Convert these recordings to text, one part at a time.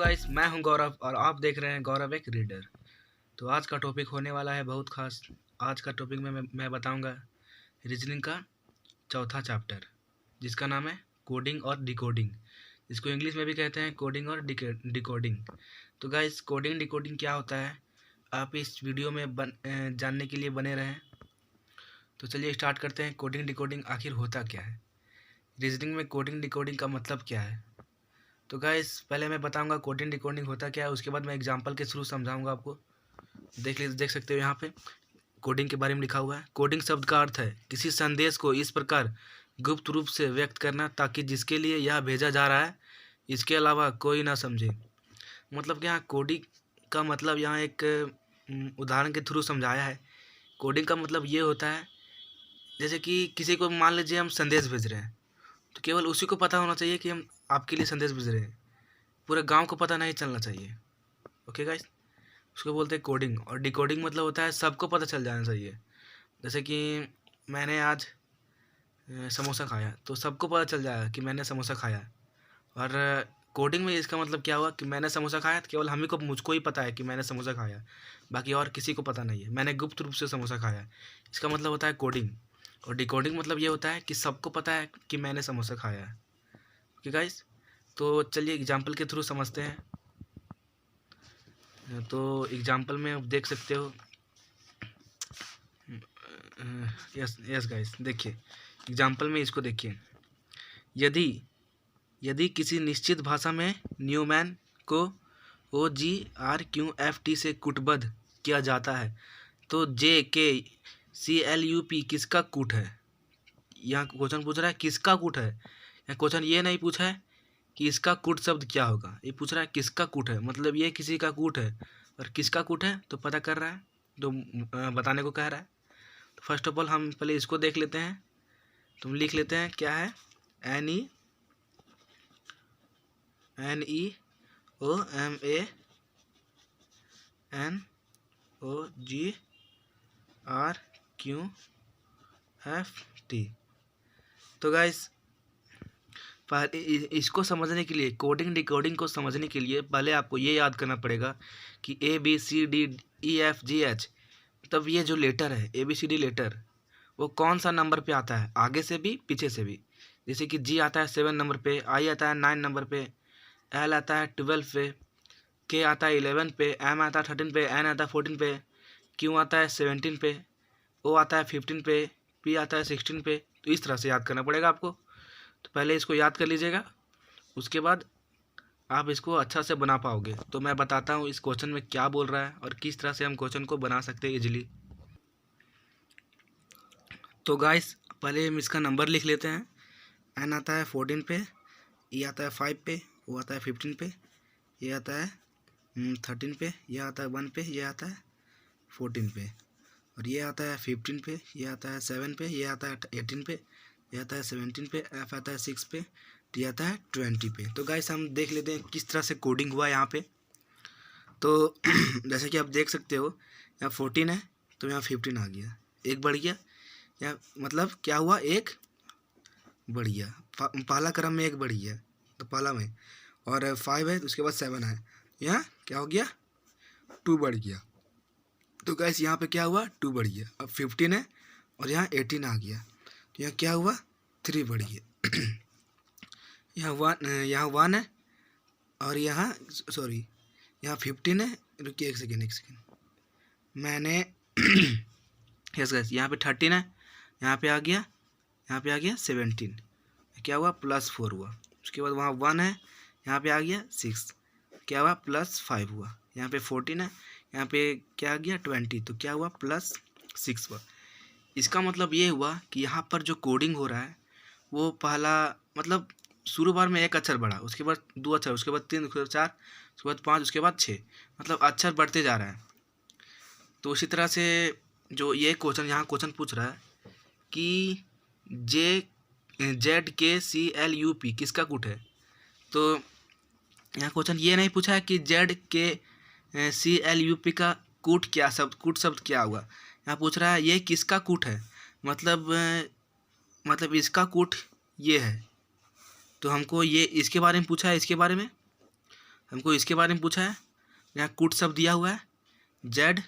Guys, मैं हूं गौरव और आप देख रहे हैं गौरव एक रीडर। तो आज का टॉपिक होने वाला है बहुत खास। आज का टॉपिक में मैं बताऊंगा रीजनिंग का चौथा चैप्टर, जिसका नाम है कोडिंग और डिकोडिंग, जिसको इंग्लिश में भी कहते हैं कोडिंग और डिकोडिंग। तो गाइस, कोडिंग डिकोडिंग क्या होता है, आप इस वीडियो में जानने के लिए बने रहें। तो चलिए स्टार्ट करते हैं। कोडिंग डिकोडिंग आखिर होता क्या है, रीजनिंग में कोडिंग डिकोडिंग का मतलब क्या है। तो गाइस, पहले मैं बताऊंगा कोडिंग डिकोडिंग होता क्या है, उसके बाद मैं एग्जांपल के थ्रू समझाऊंगा आपको। देख सकते हो यहाँ पे कोडिंग के बारे में लिखा हुआ है। कोडिंग शब्द का अर्थ है किसी संदेश को इस प्रकार गुप्त रूप से व्यक्त करना ताकि जिसके लिए यह भेजा जा रहा है इसके अलावा कोई ना समझे। मतलब कि यहाँ कोडिंग का मतलब यहाँ एक उदाहरण के थ्रू समझाया है। कोडिंग का मतलब ये होता है, जैसे कि किसी को मान लीजिए हम संदेश भेज रहे हैं, तो केवल उसी को पता होना चाहिए कि हम आपके लिए संदेश भेज रहे हैं, पूरे गांव को पता नहीं चलना चाहिए। ओके गाइस, उसको बोलते हैं कोडिंग। और डिकोडिंग मतलब होता है सबको पता चल जाना चाहिए। जैसे कि मैंने आज समोसा खाया, तो सबको पता चल जाएगा कि मैंने समोसा खाया। और कोडिंग में इसका मतलब क्या हुआ कि मैंने समोसा खाया तो केवल मुझको ही पता है कि मैंने समोसा खाया, बाकी और किसी को पता नहीं है। मैंने गुप्त रूप से समोसा खाया, इसका मतलब होता है कोडिंग। और डिकोडिंग मतलब ये होता है कि सबको पता है कि मैंने समोसा खाया है। ओके गाइस, तो चलिए एग्जाम्पल के थ्रू समझते हैं। तो एग्जाम्पल में आप देख सकते हो। यस गाइस, देखिए एग्जाम्पल में इसको देखिए। यदि यदि किसी निश्चित भाषा में न्यूमैन को OGRQFT से कूटबद्ध किया जाता है तो JKCLUP किसका कूट है। यहाँ क्वेश्चन पूछ रहा है किसका कूट है। यहाँ क्वेश्चन ये नहीं पूछा है कि इसका कूट शब्द क्या होगा, ये पूछ रहा है किसका कूट है, मतलब ये किसी का कूट है। और किसका कूट है तो पता कर रहा है, तो बताने को कह रहा है। तो फर्स्ट ऑफ ऑल हम पहले इसको देख लेते हैं। तुम लिख लेते हैं क्या है, NEOMANOGRQFT। तो गाइस, इसको समझने के लिए, कोडिंग डिकोडिंग को समझने के लिए पहले आपको ये याद करना पड़ेगा कि ABCDEFGH, तब ये जो लेटर है ABCD लेटर, वो कौन सा नंबर पे आता है, आगे से भी पीछे से भी। जैसे कि G आता है 7 नंबर पे, I आता है 9 नंबर पे, L आता है 12 पे, K आता है 11 पे, M आता है 13 पे, N आता है 14 पे, Q आता है 17 पे, O आता है 15 पे, P आता है 16 पे। तो इस तरह से याद करना पड़ेगा आपको। तो पहले इसको याद कर लीजिएगा, उसके बाद आप इसको अच्छा से बना पाओगे। तो मैं बताता हूँ इस क्वेश्चन में क्या बोल रहा है और किस तरह से हम क्वेश्चन को बना सकते हैं इजीली। तो गाइस, पहले हम इसका नंबर लिख लेते हैं। N आता है 14 पे, E आता है 5 पे, O आता है 15 पे, ये आता है 13 पे, यह आता है 1 पे, यह आता है 14 पे, और ये आता है 15 पे, ये आता है 7 पे, ये आता है 18 पे, ये आता है 17 पे, F आता है 6 पे, T आता है 20 पे। तो गाइस, हम देख लेते हैं किस तरह से कोडिंग हुआ यहाँ पे। तो जैसे कि आप देख सकते हो, यहाँ 14 है तो यहाँ 15 आ गया, एक बढ़ गया। यहाँ मतलब क्या हुआ, एक बढ़ गया, पहला क्रम में एक बढ़ गया तो पहला में, और 5 है तो उसके बाद 7 है, यहाँ क्या हो गया, 2 बढ़ गया। तो गाइस, यहाँ पे क्या हुआ, 2 बढ़ गया। अब 15 है और यहाँ 18 आ गया, तो यहाँ क्या हुआ, 3 बढ़ गया। यहाँ 1 है और यहाँ सॉरी यहाँ 15 है। रुकिए एक सेकेंड मैंने यस गाइस, यहाँ पे 13 है, यहाँ पे आ गया 17, क्या हुआ, +4 हुआ। उसके बाद वहाँ 1 है, यहाँ पे आ गया 6, क्या हुआ, +5 हुआ। यहाँ पे 14 है, यहाँ पे क्या आ गया 20, तो क्या हुआ, +6 हुआ। इसका मतलब ये हुआ कि यहाँ पर जो कोडिंग हो रहा है वो पहला मतलब शुरू बार में एक अक्षर बढ़ा, उसके बाद 2 अक्षर, उसके बाद 3, उसके बाद 4, उसके बाद 5, उसके बाद 6, मतलब अक्षर बढ़ते जा रहा है। तो उसी तरह से जो ये क्वेश्चन यहाँ क्वेश्चन पूछ रहा है कि ZKCLUP किसका कूट है। तो यहाँ क्वेश्चन ये नहीं पूछा है कि ZKCLUP का कूट शब्द क्या हुआ। यहाँ पूछ रहा है ये किसका कूट है, मतलब इसका कूट ये है। तो हमको ये इसके बारे में पूछा है, इसके बारे में हमको इसके बारे में पूछा है। यहाँ कूट शब्द दिया हुआ है ZKCLUP।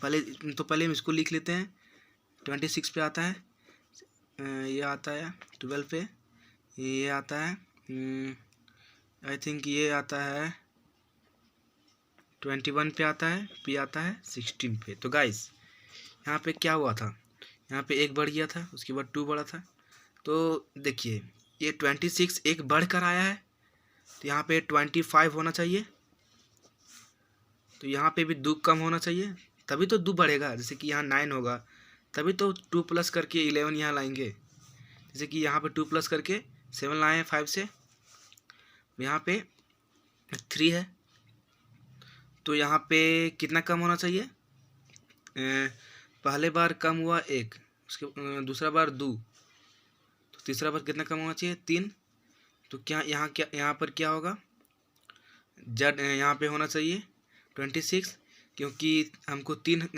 पहले हम इसको लिख लेते हैं। 26 पे आता है, ये आता है 12 पे, ये आता है आई थिंक ये आता है 21 पे आता है, P आता है 16 पे। तो गाइस यहाँ पे क्या हुआ था, यहाँ पे एक बढ़ गया था, उसके बाद 2 बढ़ा था। तो देखिए ये 26 एक बढ़ कर आया है, तो यहाँ पे 25 होना चाहिए। तो यहाँ पे भी 2 कम होना चाहिए, तभी तो 2 बढ़ेगा। जैसे कि यहाँ 9 होगा, तभी तो 2 प्लस करके 11 यहाँ लाएंगे। जैसे कि यहाँ पे 2 प्लस करके 7 लाए हैं 5 से, यहाँ पे 3 है, तो यहाँ पे कितना कम होना चाहिए। पहले बार कम हुआ 1, उसके दूसरा बार 2, तो तीसरा बार कितना कम होना चाहिए 3। तो क्या यहाँ पर क्या होगा, जेड यहाँ पे होना चाहिए 26, क्योंकि हमको तीन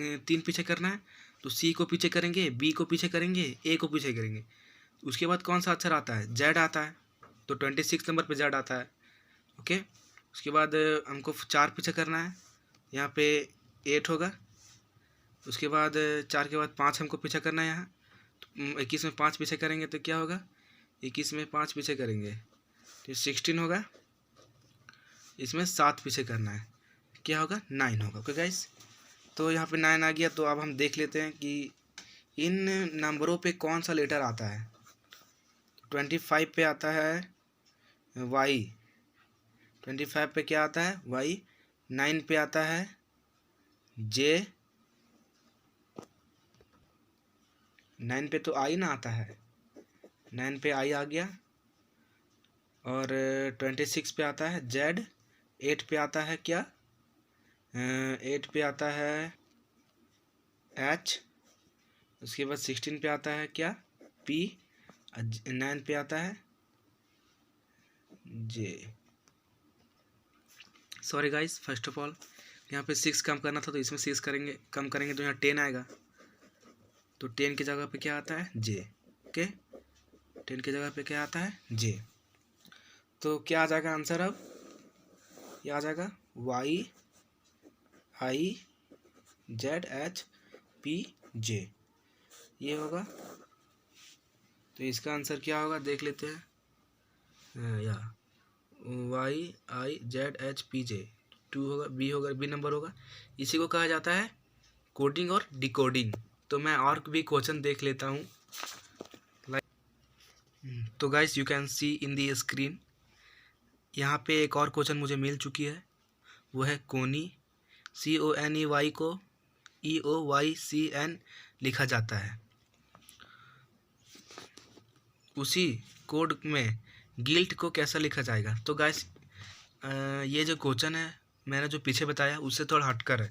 पीछे करना है। तो सी को पीछे करेंगे, बी को पीछे करेंगे, ए को पीछे करेंगे। उसके बाद कौन सा अक्षर आता है, जेड आता है, तो 26 नंबर पे जेड आता है। ओके, उसके बाद हमको 4 पीछे करना है, यहाँ पे 8 होगा। उसके बाद 4 के बाद 5 हमको पीछे करना है यहाँ, तो 21 में 5 पीछे करेंगे तो क्या होगा, 21 में 5 पीछे करेंगे तो 16 होगा। इसमें 7 पीछे करना है, क्या होगा 9 होगा। ओके गाइस, तो यहाँ पे 9 आ गया। तो अब हम देख लेते हैं कि इन नंबरों पे कौन सा लेटर आता है। 25 पे आता है वाई, 25 पे क्या आता है वाई। 9 पे आता है जे, 9 पे तो आई ना आता है, 9 पे आई आ गया। और 26 पे आता है जेड। 8 पे आता है क्या, 8 पे आता है एच। उसके बाद 16 पे आता है क्या पी। 9 पे आता है J. Sorry guys, first of all यहाँ पे 6 कम करना था, तो इसमें 6 करेंगे, कम करेंगे तो यहाँ 10 आएगा। तो 10 की जगह पे क्या आता है जे। ओके, 10 की जगह पे क्या आता है जे। तो क्या आ जाएगा आंसर, अब ये आ जाएगा Y I Z H P J, ये होगा। तो इसका आंसर क्या होगा देख लेते हैं। या Y I Z H P J 2 होगा, बी होगा, बी नंबर होगा। इसी को कहा जाता है कोडिंग और डिकोडिंग। तो मैं और भी क्वेश्चन देख लेता हूँ। तो guys you can see in the screen, यहाँ पे एक और क्वेश्चन मुझे मिल चुकी है, वो है कोनी। CONEY को EOYCN लिखा जाता है। उसी कोड में गिल्ट को कैसा लिखा जाएगा। तो गाइस ये जो क्वेश्चन है मैंने जो पीछे बताया उससे थोड़ा हटकर है।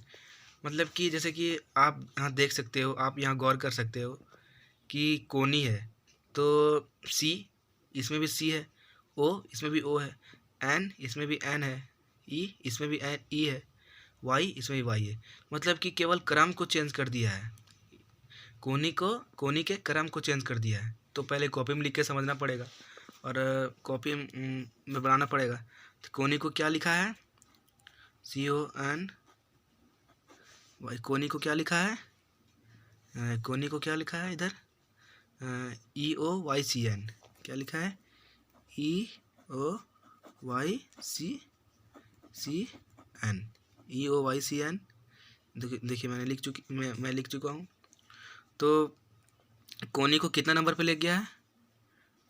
मतलब कि जैसे कि आप यहाँ देख सकते हो, आप यहाँ गौर कर सकते हो कि कोनी है तो C, इसमें भी C है, O इसमें भी O है, N इसमें भी N है, E इसमें भी E है, Y इसमें भी Y है। मतलब कि केवल क्रम को चेंज कर दिया है, कोनी के क्रम को चेंज कर दिया है। तो पहले कॉपी में लिख के समझना पड़ेगा और कॉपी में बनाना पड़ेगा। तो कोनी को क्या लिखा है CON, कोनी को क्या लिखा है, कोनी को क्या लिखा है इधर EOYCN, क्या लिखा है EOYCN। देखिए मैं लिख चुका हूँ। तो कोनी को कितना नंबर पे ले गया है,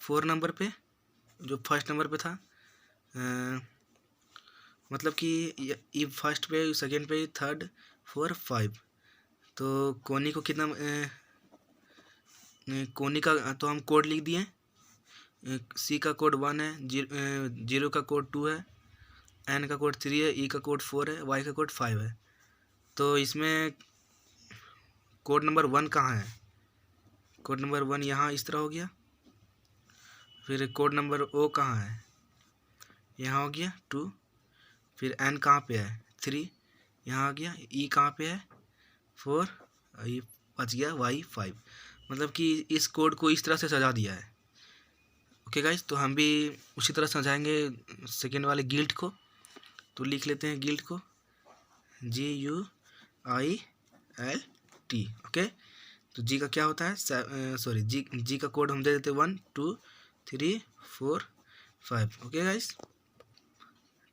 4 नंबर पे, जो फर्स्ट नंबर पे था। मतलब कि ये फर्स्ट पे, सेकंड पे, थर्ड, 4, 5। तो कोनी को कितना, कोनी का तो हम कोड लिख दिए। C का कोड 1 है, 0 का कोड 2 है, N का कोड 3 है, E का कोड 4 है, Y का कोड 5 है। तो इसमें कोड नंबर 1 कहाँ है, कोड नंबर 1 यहाँ इस तरह हो गया। फिर कोड नंबर O कहाँ है, यहाँ हो गया 2। फिर N कहाँ पे है 3, यहाँ आ गया। E कहाँ पे है 4, ये बच गया Y 5। मतलब कि इस कोड को इस तरह से सजा दिया है। ओके गाइस, तो हम भी उसी तरह समझाएंगे सेकेंड वाले गिल्ट को। तो लिख लेते हैं गिल्ट को, GUILT। ओके, तो जी का क्या होता है, सॉरी जी का कोड हम दे देते हैं 1 2 3 4 5। ओके गाइस,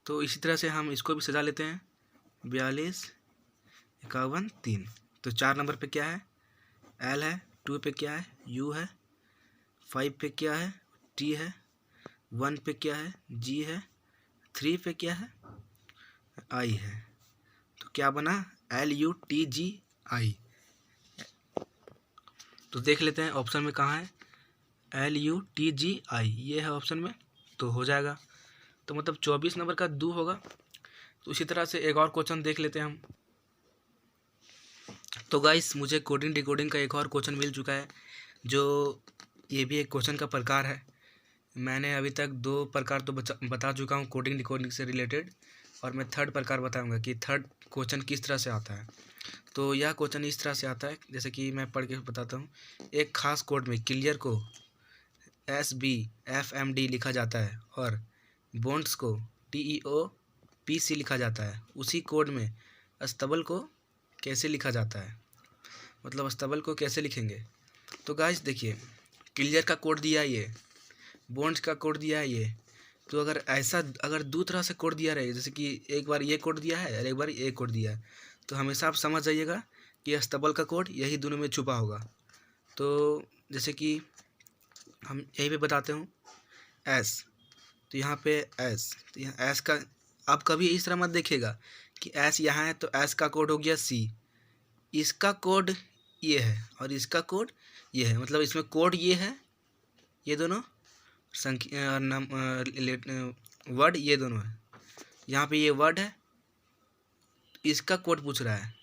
तो इसी तरह से हम इसको भी सजा लेते हैं 42 51 3। तो 4 नंबर पे क्या है, L है, 2 पे क्या है, U है, 5 पे क्या है, T है, 1 पे क्या है, G है, 3 पे क्या है, I है। तो क्या बना, LUTGI। तो देख लेते हैं ऑप्शन में कहाँ है, LUTGI ये है ऑप्शन में, तो हो जाएगा। तो मतलब 24 नंबर का 2 होगा। तो इसी तरह से एक और क्वेश्चन देख लेते हैं हम। तो गाइस, मुझे कोडिंग डिकोडिंग का एक और क्वेश्चन मिल चुका है, जो ये भी एक क्वेश्चन का प्रकार है। मैंने अभी तक 2 प्रकार तो बता चुका हूँ कोडिंग डिकोडिंग से रिलेटेड, और मैं थर्ड प्रकार बताऊंगा कि थर्ड क्वेश्चन किस तरह से आता है। तो यह क्वेश्चन इस तरह से आता है, जैसे कि मैं पढ़ के बताता हूँ। एक खास कोड में क्लियर को SBFMD लिखा जाता है और बॉन्ड्स को TEOPC लिखा जाता है। उसी कोड में अस्तबल को कैसे लिखा जाता है, मतलब अस्तबल को कैसे लिखेंगे। तो गाइस देखिए, क्लियर का कोड दिया है ये, बॉन्ड्स का कोड दिया है ये। तो अगर दो तरह से कोड दिया रहे, जैसे कि एक बार ये कोड दिया है और एक बार ये कोड दिया है, तो हमेशा आप समझ जाइएगा कि अस्तबल का कोड यही दोनों में छुपा होगा। तो जैसे कि हम यहीं पे बताते हूँ एस, तो यहाँ पे एस, तो यहाँ एस का, आप कभी इस तरह मत देखिएगा कि एस यहाँ है तो एस का कोड हो गया सी। इसका कोड ये है और इसका कोड ये है, मतलब इसमें कोड ये है, ये दोनों संख्या वर्ड ये दोनों है। यहाँ पे ये वर्ड है, इसका कोड पूछ रहा है,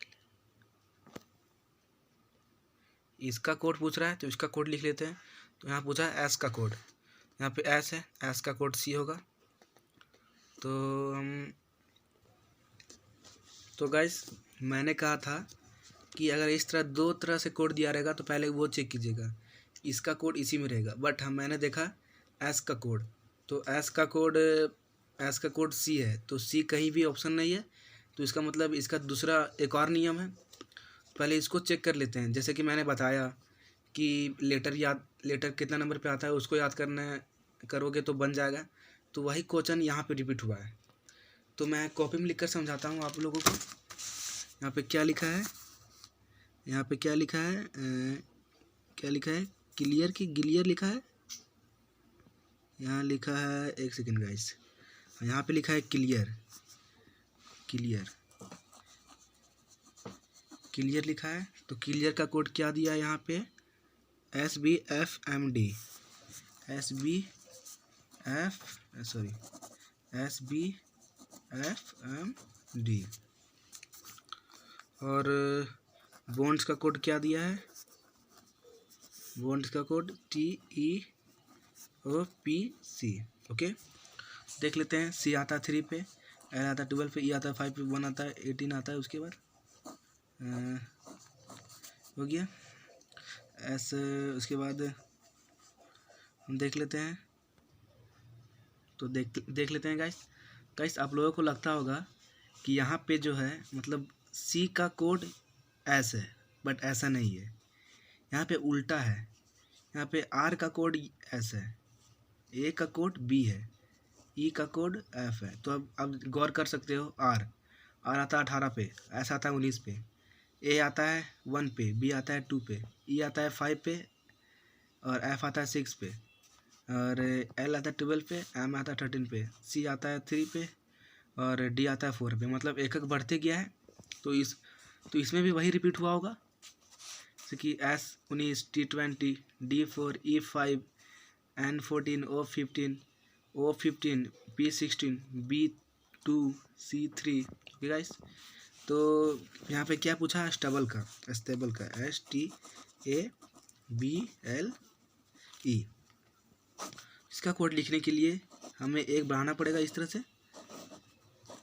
इसका कोड पूछ रहा है, तो इसका कोड लिख लेते हैं। तो यहाँ पूछा है एस का कोड, यहाँ पे एस है, एस का कोड सी होगा। तो गाइस, मैंने कहा था कि अगर इस तरह 2 तरह से कोड दिया रहेगा तो पहले वो चेक कीजिएगा, इसका कोड इसी में रहेगा। बट मैंने देखा एस का कोड, तो एस का कोड सी है, तो सी कहीं भी ऑप्शन नहीं है। तो इसका मतलब इसका दूसरा एक और नियम है, पहले इसको चेक कर लेते हैं। जैसे कि मैंने बताया कि लेटर कितना नंबर पे आता है उसको याद करोगे तो बन जाएगा। तो वही क्वेश्चन यहाँ पे रिपीट हुआ है। तो मैं कॉपी में लिखकर समझाता हूँ आप लोगों को। यहाँ पे क्या लिखा है, यहाँ पे क्या लिखा है, क्या लिखा है, क्लियर की गिलियर लिखा है। यहाँ लिखा है, एक सेकेंड गाइस, यहाँ पे लिखा है क्लियर, क्लियर लिखा है। तो क्लियर का कोड क्या दिया है यहाँ पे, SBFMD, SBFMD। और बॉन्ड्स का कोड क्या दिया है, बॉन्ड्स का कोड TEOPC। ओके, देख लेते हैं। C आता है 3 पे, L आता है 12 पे, E आता है 5 पे, 1 आता है 18 आता है। उसके बाद हो गया S। उसके बाद हम देख लेते हैं, तो देख लेते हैं गाइस, आप लोगों को लगता होगा कि यहाँ पे जो है मतलब C का कोड S है, बट ऐसा नहीं है, यहाँ पे उल्टा है। यहाँ पे R का कोड S है, A का कोड B है, E का कोड F है। तो अब गौर कर सकते हो, R आता है 18 पे, S आता है 19 पे, A आता है 1 पे, B आता है 2 पे, E आता है 5 पे, और F आता है 6 पे, और L आता है 12 पे, M आता है 13 पे, C आता है 3 पे, और D आता है 4 पे। मतलब एक एक बढ़ते गया है। तो इसमें भी वही रिपीट हुआ होगा, जैसे कि S19, T20, D4, E5, N14, O15, P16, B2, C3। Okay guys, तो यहाँ पे क्या पूछा, स्टेबल का STABLE। इसका कोड लिखने के लिए हमें एक बढ़ाना पड़ेगा इस तरह से,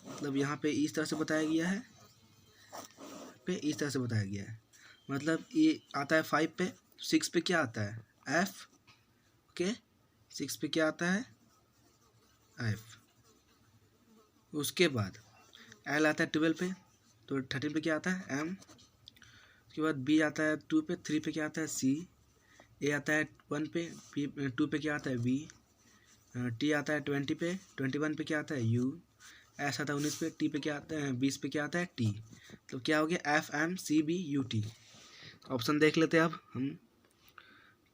मतलब यहाँ पे इस तरह से बताया गया है, इस तरह से बताया गया है। मतलब ये आता है 5 पे, 6 पे क्या आता है F, ओके, 6 पे क्या आता है एफ। उसके बाद एल आता है 12 पे, तो 13 पे क्या आता है एम। उसके बाद बी आता है 2 पे, 3 पे क्या आता है सी। ए आता है 1 पे, पी 2 पे क्या आता है वी। टी आता है 20 पे, 21 पे क्या आता है यू। एस आता है 19 पे, टी पे क्या आता है 20 पे क्या आता है टी। तो क्या हो गया F M C B U T. Option देख लेते हैं अब हम।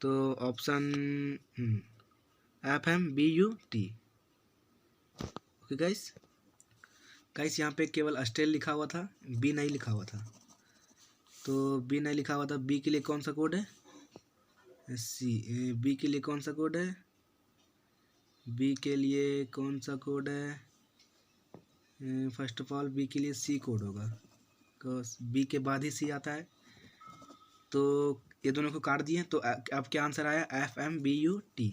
तो option F M B U T. Okay guys, यहाँ पे केवल अस्टेल लिखा हुआ था, बी नहीं लिखा हुआ था। तो बी नहीं लिखा हुआ था, बी के लिए कौन सा कोड है सी। बी के लिए कौन सा कोड है, बी के लिए कौन सा कोड है। फर्स्ट ऑफ ऑल बी के लिए सी कोड होगा, बिकॉज बी के बाद ही सी आता है। तो ये दोनों को काट दिए, तो अब क्या आंसर आया F M B U T.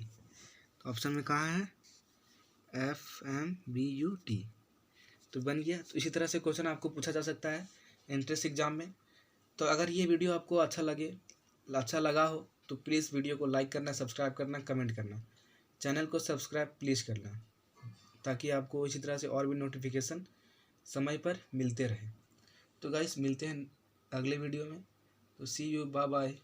तो ऑप्शन में कहाँ है F M B U T, तो बन गया। तो इसी तरह से क्वेश्चन आपको पूछा जा सकता है एंट्रेंस एग्जाम में। तो अगर ये वीडियो आपको अच्छा लगा हो तो प्लीज़ वीडियो को लाइक करना, सब्सक्राइब करना, कमेंट करना, चैनल को सब्सक्राइब प्लीज़ करना, ताकि आपको इसी तरह से और भी नोटिफिकेशन समय पर मिलते रहे। तो गाइस मिलते हैं अगले वीडियो में। तो सी यू, बाय बाय।